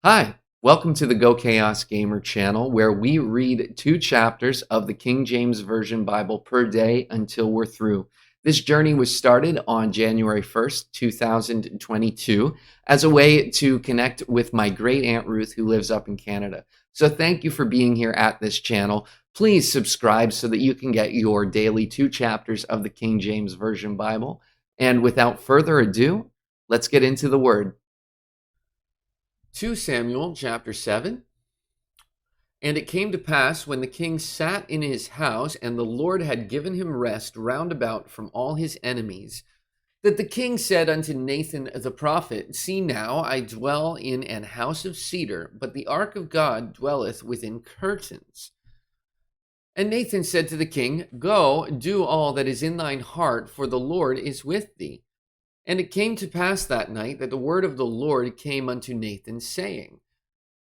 Hi, welcome to the GoChaosGamer channel, where we read 2 chapters of the King James Version Bible per day until we're through. This journey was started on January 1st, 2022, as a way to connect with my great Aunt Ruth, who lives up in Canada. So thank you for being here at this channel. Please subscribe so that you can get your daily 2 chapters of the King James Version Bible. And without further ado, let's get into the Word. 2 Samuel chapter 7. And it came to pass, when the king sat in his house, and the Lord had given him rest round about from all his enemies, that the king said unto Nathan the prophet, See now, I dwell in an house of cedar, but the ark of God dwelleth within curtains. And Nathan said to the king, Go, do all that is in thine heart, for the Lord is with thee. And it came to pass that night that the word of the Lord came unto Nathan, saying,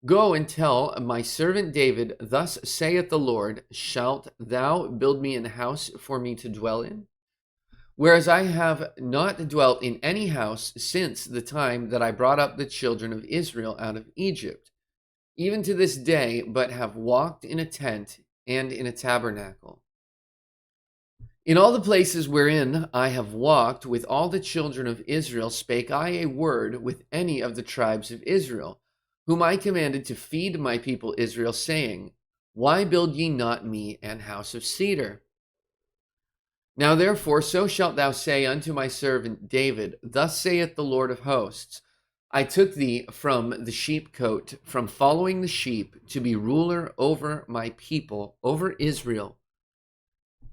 Go and tell my servant David, Thus saith the Lord, Shalt thou build me an house for me to dwell in? Whereas I have not dwelt in any house since the time that I brought up the children of Israel out of Egypt, even to this day, but have walked in a tent and in a tabernacle. In all the places wherein I have walked with all the children of Israel spake I a word with any of the tribes of Israel, whom I commanded to feed my people Israel, saying, Why build ye not me an house of cedar? Now therefore so shalt thou say unto my servant David, Thus saith the Lord of hosts, I took thee from the sheepcote, from following the sheep, to be ruler over my people, over Israel.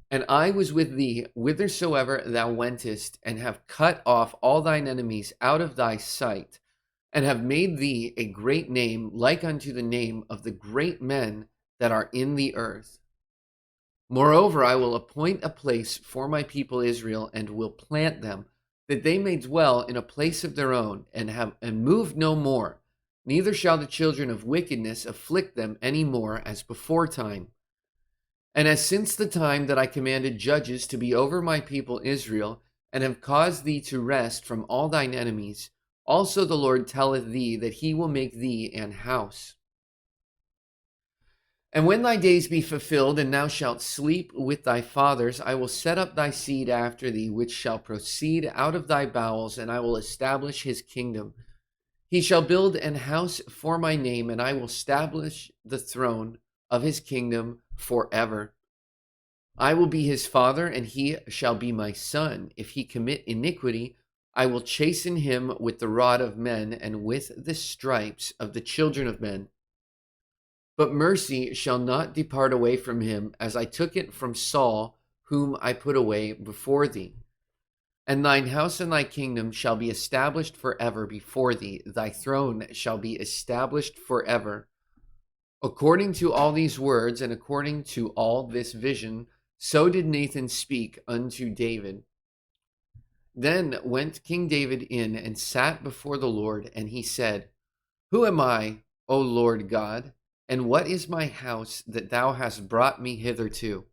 And I was with thee whithersoever thou wentest, and have cut off all thine enemies out of thy sight, and have made thee a great name, like unto the name of the great men that are in the earth. Moreover, I will appoint a place for my people Israel, and will plant them, that they may dwell in a place of their own, and move no more. Neither shall the children of wickedness afflict them any more as beforetime. And as since the time that I commanded judges to be over my people Israel, and have caused thee to rest from all thine enemies, also the Lord telleth thee that he will make thee an house. And when thy days be fulfilled, and thou shalt sleep with thy fathers, I will set up thy seed after thee, which shall proceed out of thy bowels, and I will establish his kingdom. He shall build an house for my name, and I will establish the throne of his kingdom forever. I will be his father, and he shall be my son. If he commit iniquity, I will chasten him with the rod of men, and with the stripes of the children of men. But mercy shall not depart away from him, as I took it from Saul, whom I put away before thee. And thine house and thy kingdom shall be established forever before thee. Thy throne shall be established forever. According to all these words, and according to all this vision, so did Nathan speak unto David. Then went King David in and sat before the Lord, and he said, Who am I, O Lord God, and what is my house that thou hast brought me hitherto?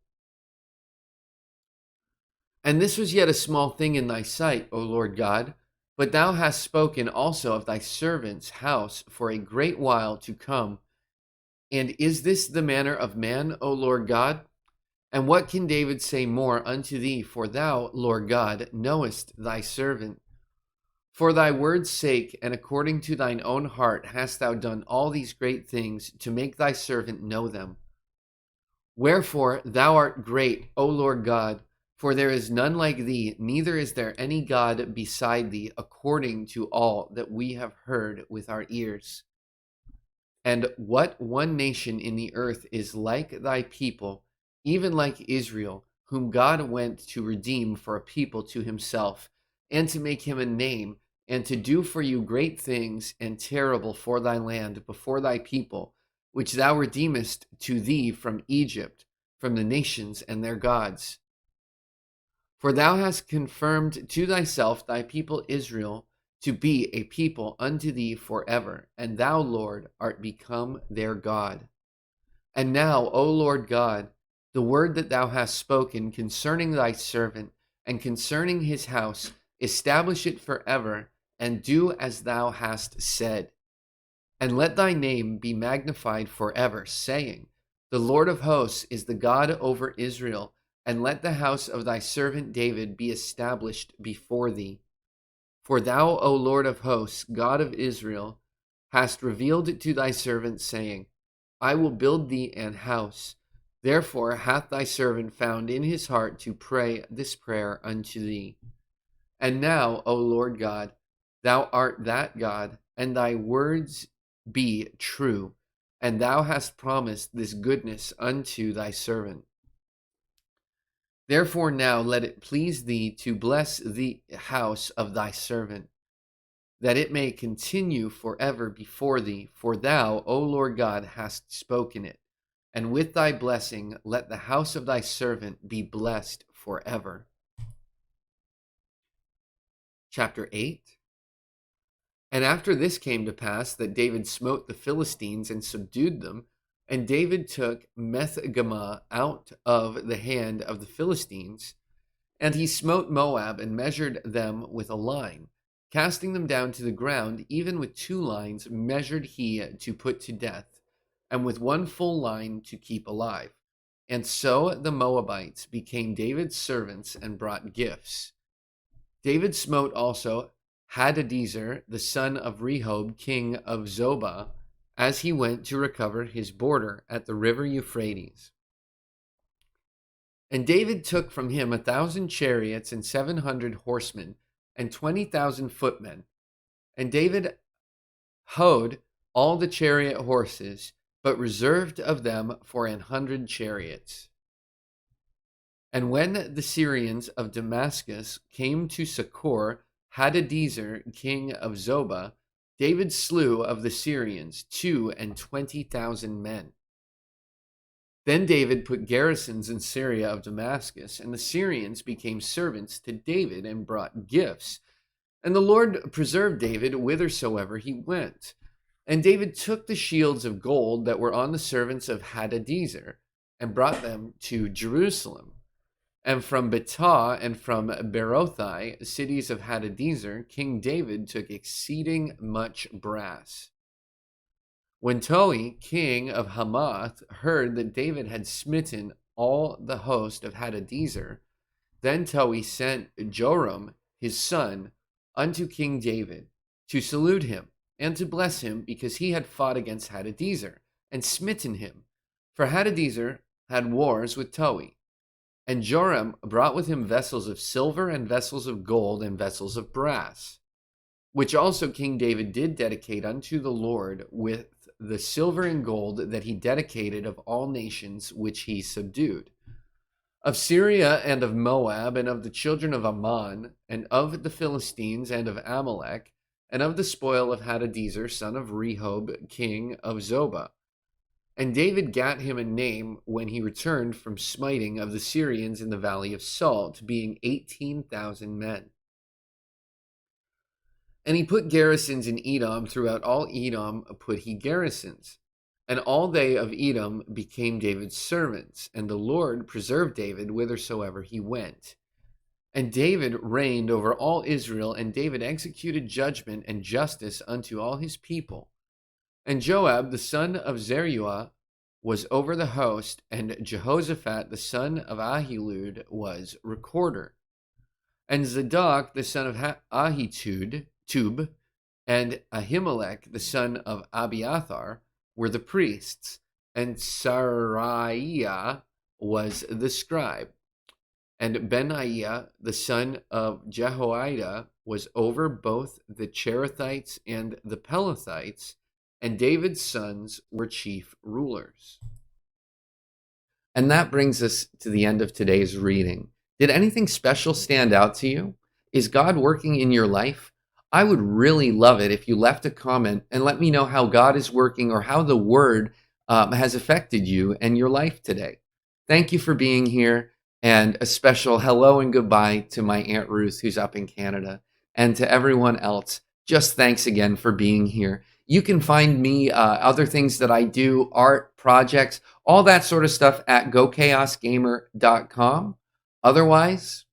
And this was yet a small thing in thy sight, O Lord God, but thou hast spoken also of thy servant's house for a great while to come. And is this the manner of man, O Lord God? And what can David say more unto thee? For thou, Lord God, knowest thy servant. For thy word's sake, and according to thine own heart, hast thou done all these great things, to make thy servant know them. Wherefore thou art great, O Lord God, for there is none like thee, neither is there any God beside thee, according to all that we have heard with our ears. And what one nation in the earth is like thy people, even like Israel, whom God went to redeem for a people to himself, and to make him a name, and to do for you great things and terrible for thy land before thy people, which thou redeemest to thee from Egypt, from the nations and their gods. For thou hast confirmed to thyself thy people Israel, to be a people unto thee forever, and thou, Lord, art become their God. And now, O Lord God, the word that thou hast spoken concerning thy servant, and concerning his house, establish it forever, and do as thou hast said. And let thy name be magnified forever, saying, The Lord of hosts is the God over Israel, and let the house of thy servant David be established before thee. For thou, O Lord of hosts, God of Israel, hast revealed it to thy servant, saying, I will build thee an house. Therefore hath thy servant found in his heart to pray this prayer unto thee. And now, O Lord God, thou art that God, and thy words be true, and thou hast promised this goodness unto thy servant. Therefore now let it please thee to bless the house of thy servant, that it may continue forever before thee, for thou, O Lord God, hast spoken it. And with thy blessing let the house of thy servant be blessed forever. Chapter 8. And after this came to pass that David smote the Philistines and subdued them, and David took Methgamah out of the hand of the Philistines, and he smote Moab and measured them with a line, casting them down to the ground, even with 2 lines measured he to put to death, and with 1 full line to keep alive. And so the Moabites became David's servants and brought gifts. David smote also Hadadezer, the son of Rehob, king of Zobah, as he went to recover his border at the river Euphrates. And David took from him 1,000 chariots and 700 horsemen and 20,000 footmen. And David houghed all the chariot horses, but reserved of them for 100 chariots. And when the Syrians of Damascus came to succor Hadadezer, king of Zobah, David slew of the Syrians 22,000 men. Then David put garrisons in Syria of Damascus, and the Syrians became servants to David and brought gifts. And the Lord preserved David whithersoever he went. And David took the shields of gold that were on the servants of Hadadezer, and brought them to Jerusalem. And from Betah and from Berothai, cities of Hadadezer, King David took exceeding much brass. When Toi, king of Hamath, heard that David had smitten all the host of Hadadezer, then Toi sent Joram, his son, unto King David, to salute him, and to bless him, because he had fought against Hadadezer, and smitten him. For Hadadezer had wars with Toi. And Joram brought with him vessels of silver, and vessels of gold, and vessels of brass, which also King David did dedicate unto the Lord with the silver and gold that he dedicated of all nations which he subdued, of Syria and of Moab, and of the children of Ammon, and of the Philistines, and of Amalek, and of the spoil of Hadadezer, son of Rehob, king of Zobah. And David gat him a name when he returned from smiting of the Syrians in the valley of Salt, being 18,000 men. And he put garrisons in Edom. Throughout all Edom put he garrisons. And all they of Edom became David's servants. And the Lord preserved David whithersoever he went. And David reigned over all Israel, and David executed judgment and justice unto all his people. And Joab, the son of Zeruiah, was over the host, and Jehoshaphat, the son of Ahilud, was recorder. And Zadok, the son of Ahitub, and Ahimelech, the son of Abiathar, were the priests, and Saraiah was the scribe. And Benaiah, the son of Jehoiada, was over both the Cherethites and the Pelethites, and David's sons were chief rulers. And that brings us to the end of today's reading. Did anything special stand out to you? Is God working in your life? I would really love it if you left a comment and let me know how God is working, or how the Word has affected you and your life today. Thank you for being here, and a special hello and goodbye to my Aunt Ruth, who's up in Canada, and to everyone else. Just thanks again for being here. You can find me, other things that I do, art, projects, all that sort of stuff at GoChaosGamer.com. Otherwise,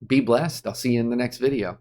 be blessed. I'll see you in the next video.